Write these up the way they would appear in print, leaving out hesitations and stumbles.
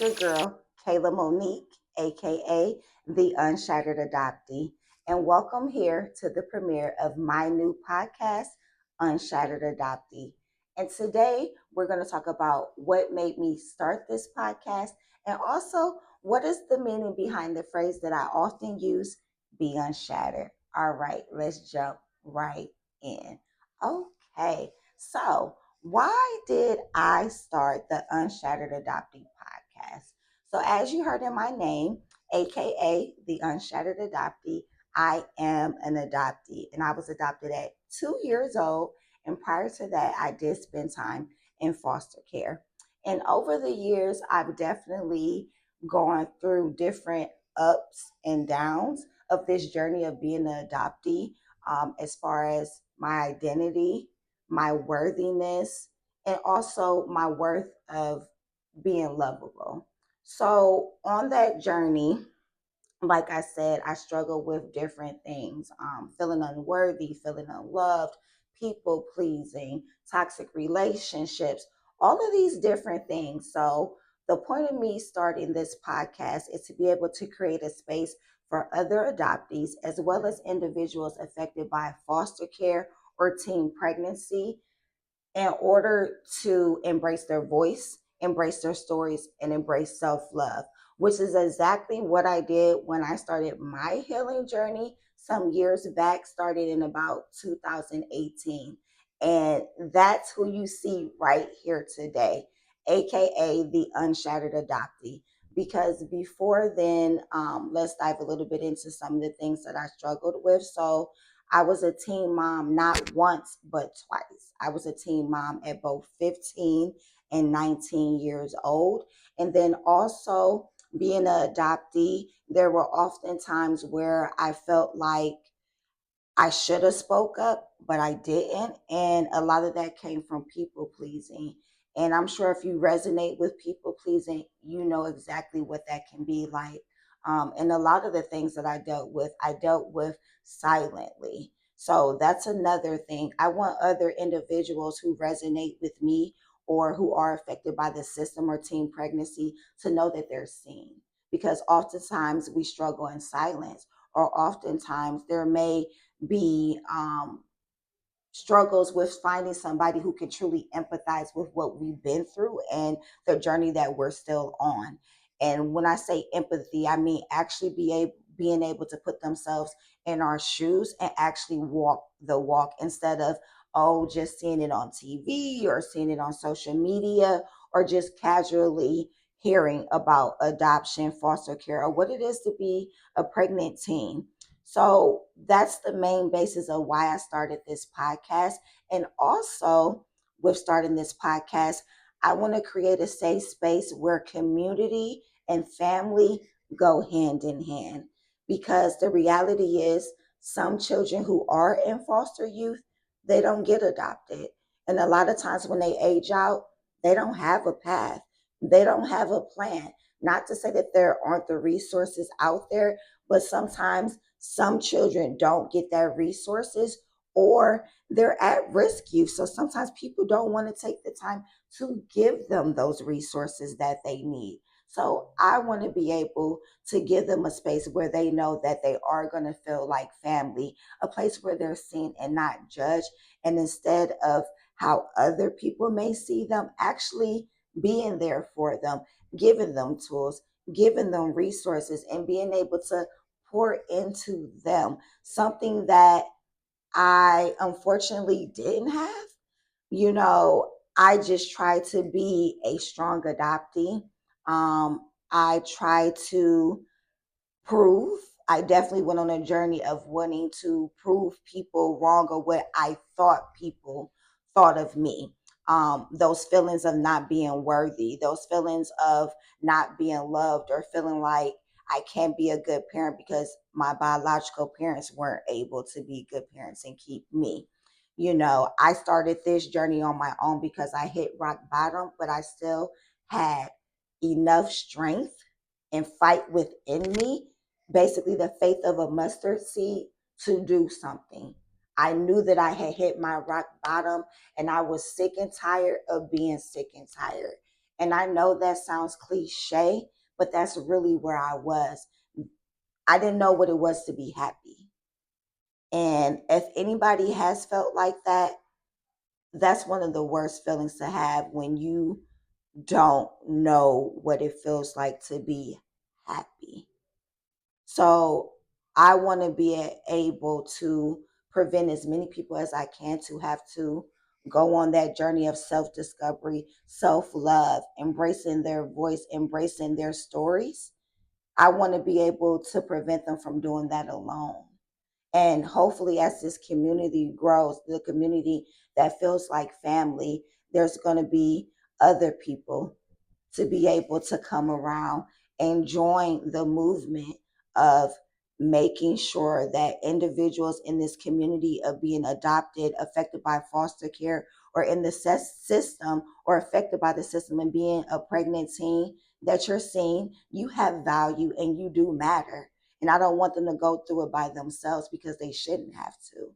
It's your girl, Khayla Monique AKA the Unshatterd Adoptee, and welcome here to the premiere of my new podcast, Unshatterd Adoptee. And today we're going to talk about what made me start this podcast and also what is the meaning behind the phrase that I often use, be unshattered. All right, let's jump right in. Okay, so why did I start the Unshattered Adoptee podcast? So, as you heard in my name, AKA the Unshattered Adoptee, I am an adoptee and I was adopted at 2 years old. And prior to that, I did spend time in foster care. And over the years, I've definitely gone through different ups and downs of this journey of being an adoptee, as far as my identity, my worthiness, and also my worth of being lovable. So, on that journey, like I said, I struggle with different things, feeling unworthy, feeling unloved, people pleasing, toxic relationships, all of these different things. So, the point of me starting this podcast is to be able to create a space for other adoptees as well as individuals affected by foster care or teen pregnancy in order to embrace their voice, embrace their stories, and embrace self love, which is exactly what I did when I started my healing journey some years back, started in about 2018. And that's who you see right here today, AKA the Unshattered Adoptee. Because before then, let's dive a little bit into some of the things that I struggled with. So, I was a teen mom not once, but twice. I was a teen mom at both 15 and 19 years old. And then also being an adoptee, there were often times where I felt like I should have spoke up, but I didn't. And a lot of that came from people pleasing. And I'm sure if you resonate with people pleasing, you know exactly what that can be like. And a lot of the things that I dealt with silently. So that's another thing. I want other individuals who resonate with me or who are affected by the system or teen pregnancy to know that they're seen. Because oftentimes we struggle in silence, or oftentimes there may be struggles with finding somebody who can truly empathize with what we've been through and the journey that we're still on. And when I say empathy, I mean actually being able to put themselves in our shoes and actually walk the walk instead of, oh, just seeing it on TV or seeing it on social media or just casually hearing about adoption, foster care, or what it is to be a pregnant teen. So that's the main basis of why I started this podcast. And also, with starting this podcast, I want to create a safe space where community and family go hand in hand. Because the reality is, some children who are in foster youth, they don't get adopted. And a lot of times when they age out, they don't have a path, they don't have a plan. Not to say that there aren't the resources out there, but sometimes some children don't get their resources or they're at risk youth. So sometimes people don't want to take the time to give them those resources that they need. So I want to be able to give them a space where they know that they are going to feel like family, a place where they're seen and not judged. And instead of how other people may see them, actually being there for them, giving them tools, giving them resources, and being able to pour into them, something that I unfortunately didn't have. You know, I just try to be a strong adoptee. I try to prove. I definitely went on a journey of wanting to prove people wrong or what I thought people thought of me. Those feelings of not being worthy, those feelings of not being loved, or feeling like I can't be a good parent because my biological parents weren't able to be good parents and keep me. You know, I started this journey on my own because I hit rock bottom, but I still had enough strength and fight within me, basically the faith of a mustard seed, to do something. I knew that I had hit my rock bottom and I was sick and tired of being sick and tired. And I know that sounds cliche, but that's really where I was. I didn't know what it was to be happy. And if anybody has felt like that, that's one of the worst feelings to have when you don't know what it feels like to be happy. So I want to be able to prevent as many people as I can to have to go on that journey of self discovery, self love, embracing their voice, embracing their stories. I want to be able to prevent them from doing that alone. And hopefully, as this community grows, the community that feels like family, there's going to be other people to be able to come around and join the movement of making sure that individuals in this community of being adopted, affected by foster care, or in the system, or affected by the system and being a pregnant teen, that you're seeing you have value and you do matter. And I don't want them to go through it by themselves because they shouldn't have to.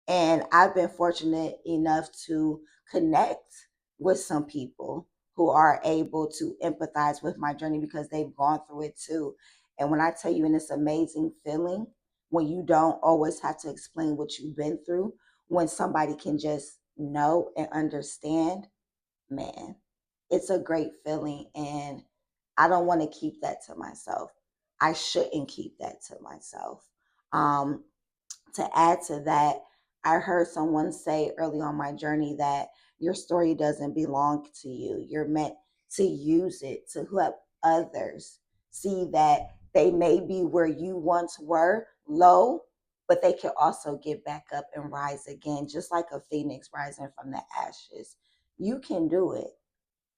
And I've been fortunate enough to connect with some people who are able to empathize with my journey because they've gone through it too. And when I tell you, and it's amazing feeling when you don't always have to explain what you've been through, when somebody can just know and understand, man, it's a great feeling. And I don't want to keep that to myself. I shouldn't keep that to myself. Um, to add to that, I heard someone say early on my journey that your story doesn't belong to you. You're meant to use it to help others see that they may be where you once were, low, but they can also get back up and rise again, just like a phoenix rising from the ashes. You can do it.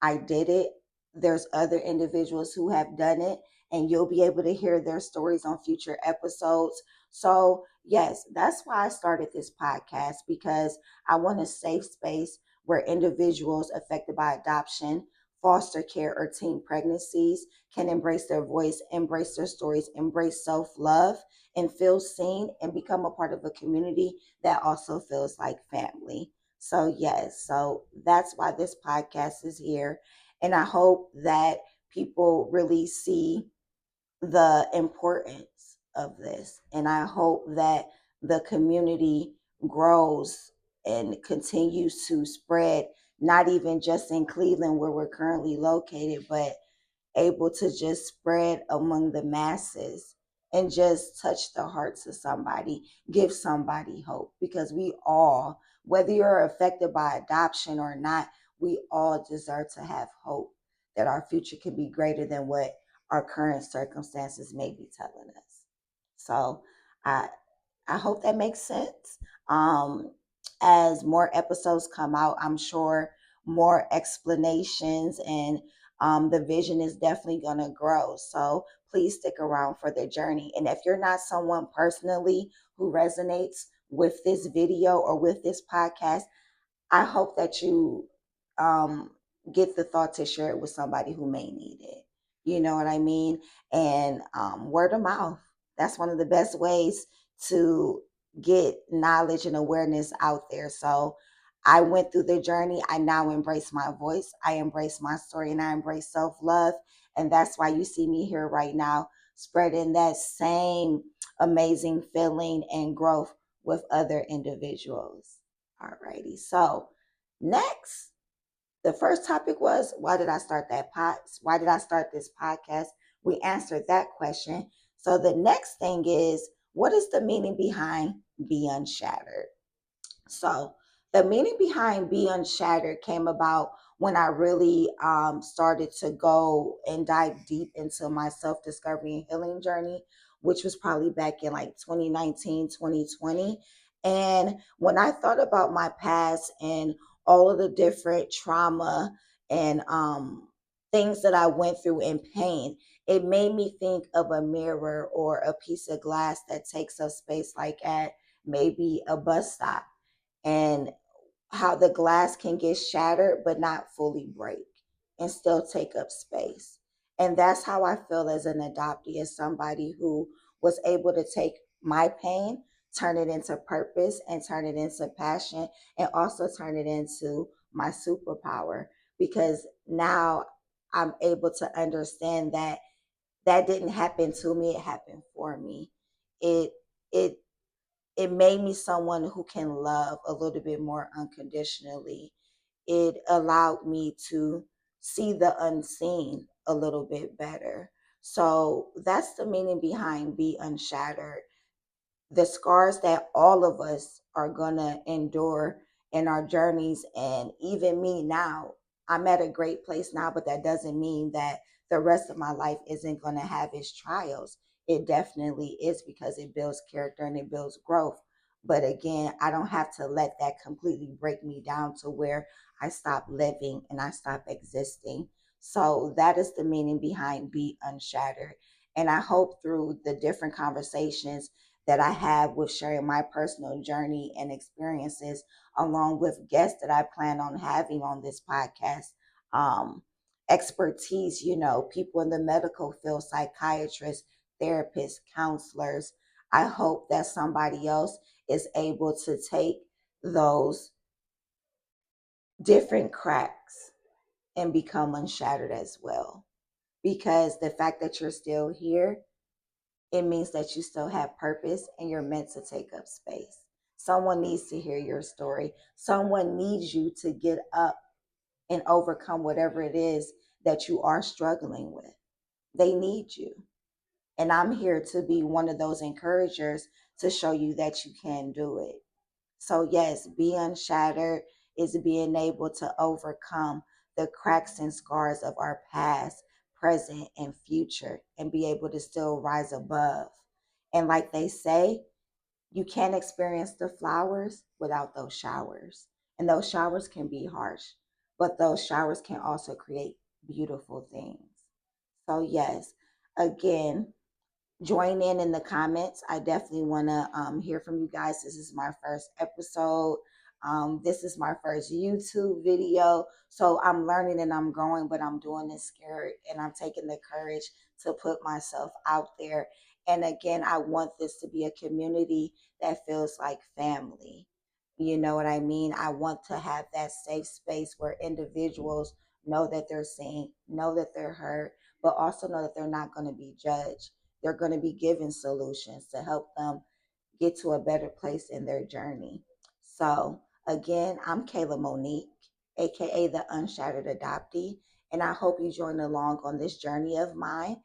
I did it. There's other individuals who have done it, and you'll be able to hear their stories on future episodes. So, yes, that's why I started this podcast because I want a safe space where individuals affected by adoption, foster care, or teen pregnancies can embrace their voice, embrace their stories, embrace self love, and feel seen and become a part of a community that also feels like family. So, yes, so that's why this podcast is here. And I hope that people really see the importance of this. And I hope that the community grows and continues to spread, not even just in Cleveland, where we're currently located, but able to just spread among the masses and just touch the hearts of somebody, give somebody hope. Because we all, whether you're affected by adoption or not, we all deserve to have hope that our future can be greater than what our current circumstances may be telling us. So I I hope that makes sense. Um, as more episodes come out, I'm sure more explanations and the vision is definitely going to grow. So please stick around for the journey. And if you're not someone personally who resonates with this video or with this podcast, I hope that you um, get the thought to share it with somebody who may need it. You know what I mean? And word of mouth. That's one of the best ways to get knowledge and awareness out there. So I went through the journey. I now embrace my voice. I embrace my story and I embrace self love. And that's why you see me here right now, spreading that same amazing feeling and growth with other individuals. Alrighty. So next, the first topic was why did I start why did I start this podcast? We answered that question. So the next thing is what is the meaning behind Be Unshattered? So the meaning behind Be Unshattered came about when I really started to go and dive deep into my self-discovery and healing journey, which was probably back in like 2019, 2020. And when I thought about my past and all of the different trauma and things that I went through in pain, it made me think of a mirror or a piece of glass that takes up space, like at maybe a bus stop, and how the glass can get shattered but not fully break and still take up space. And that's how I feel as an adoptee, as somebody who was able to take my pain, turn it into purpose, and turn it into passion, and also turn it into my superpower. because now I'm able to understand that that didn't happen to me, it happened for me. It it it made me someone who can love a little bit more unconditionally. It allowed me to see the unseen a little bit better. So that's the meaning behind Be Unshattered. The scars that all of us are going to endure in our journeys. And even me now, I'm at a great place now, but that doesn't mean that the rest of my life isn't going to have its trials. It definitely is, because it builds character and it builds growth. But again, I don't have to let that completely break me down to where I stop living and I stop existing. So that is the meaning behind Be Unshattered. And I hope through the different conversations that I have with sharing my personal journey and experiences, along with guests that I plan on having on this podcast. Um, Expertise, people in the medical field, psychiatrists, therapists, counselors. I hope that somebody else is able to take those different cracks and become unshattered as well. Because the fact that you're still here, it means that you still have purpose and you're meant to take up space. Someone needs to hear your story. Someone needs you to get up and overcome whatever it is that you are struggling with. They need you. And I'm here to be one of those encouragers to show you that you can do it. So, yes, Be Unshattered is being able to overcome the cracks and scars of our past, present, and future, and be able to still rise above. And like they say, you can't experience the flowers without those showers. And those showers can be harsh, but those showers can also create beautiful things. So, yes, again, join in the comments. I definitely want to hear from you guys. This is my first episode. This is my first YouTube video. So I'm learning and I'm growing, but I'm doing this scared and I'm taking the courage to put myself out there. And again, I want this to be a community that feels like family. You know what I mean? I want to have that safe space where individuals know that they're seen, know that they're heard, but also know that they're not going to be judged. They're going to be given solutions to help them get to a better place in their journey. So, again, I'm Khayla Monique, AKA the Unshattered Adoptee, and I hope you join along on this journey of mine.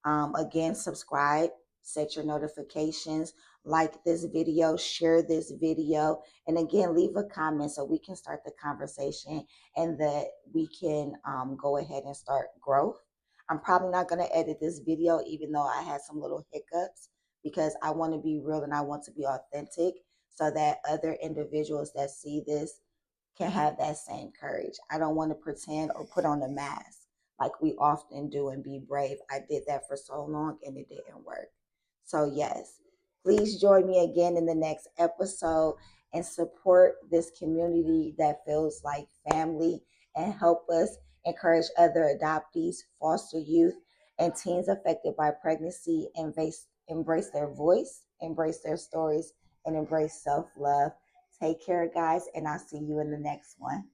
Again, subscribe, set your notifications, like this video, share this video, and again, leave a comment so we can start the conversation and that we can go ahead and start growth. I'm probably not going to edit this video, even though I had some little hiccups, because I want to be real and I want to be authentic so that other individuals that see this can have that same courage. I don't want to pretend or put on a mask like we often do and be brave. I did that for so long and it didn't work. So, yes, please join me again in the next episode and support this community that feels like family and help us encourage other adoptees, foster youth, and teens affected by pregnancy and embrace their voice, embrace their stories, and embrace self love. Take care, guys, and I'll see you in the next one.